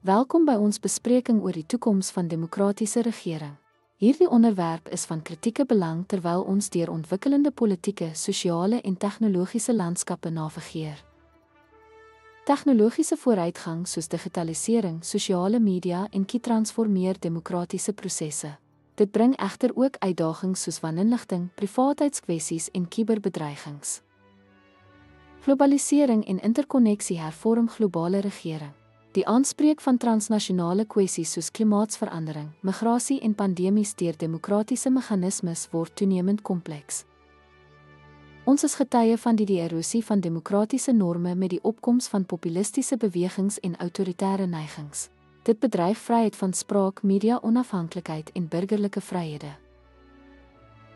Welkom by ons bespreking oor die toekoms van demokratiese regering. Hierdie onderwerp is van kritieke belang terwyl ons deur ontwikkelende politieke, sosiale en tegnologiese landskappe navigeer. Tegnologiese vooruitgang soos digitalisering, sosiale media en KI transformeer demokratiese prosesse. Dit bring egter ook uitdagings soos waninligting, privaatheidskwessies en kiberbedreigings. Globalisering en interkonneksie hervorm globale regering. Die aanspreek van transnasionale kwessies soos klimaatsverandering, migrasie en pandemies deur demokratiese meganismes word toenemend kompleks. Ons is getuie van die erosie van demokratiese norme met die opkoms van populistiese bewegings en autoritaire neigings. Dit bedreig vryheid van spraak, media onafhanklikheid en burgerlike vryhede.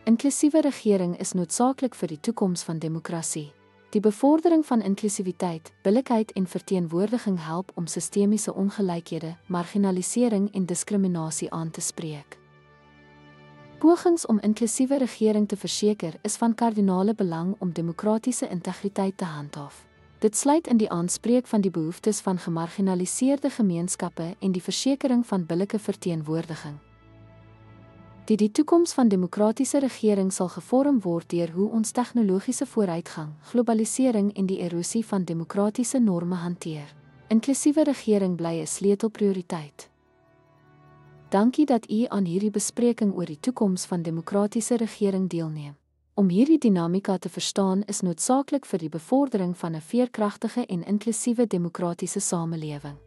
Inklusiewe regering is noodsaaklik vir die toekoms van demokrasie. Die bevordering van inklusiwiteit, billikheid en verteenwoordiging help om sistemiese ongelykhede, marginalisering en diskriminasie aan te spreek. Pogings om inklusiewe regering te verseker is van kardinale belang om demokratiese integriteit te handhaaf. Dit sluit in die aanspreek van die behoeftes van gemarginaliseerde gemeenskappe en die versekering van billike verteenwoordiging. Die toekoms van demokratiese regering sal gevorm word deur hoe ons tegnologiese vooruitgang, globalisering en die erosie van demokratiese norme hanteer. Inklusiewe regering bly 'n sleutelprioriteit. Dankie dat u aan hierdie bespreking oor die toekoms van demokratiese regering deelneem. Om hierdie dinamika te verstaan is noodsaaklik vir die bevordering van 'n veerkragtige en inklusiewe demokratiese samelewing.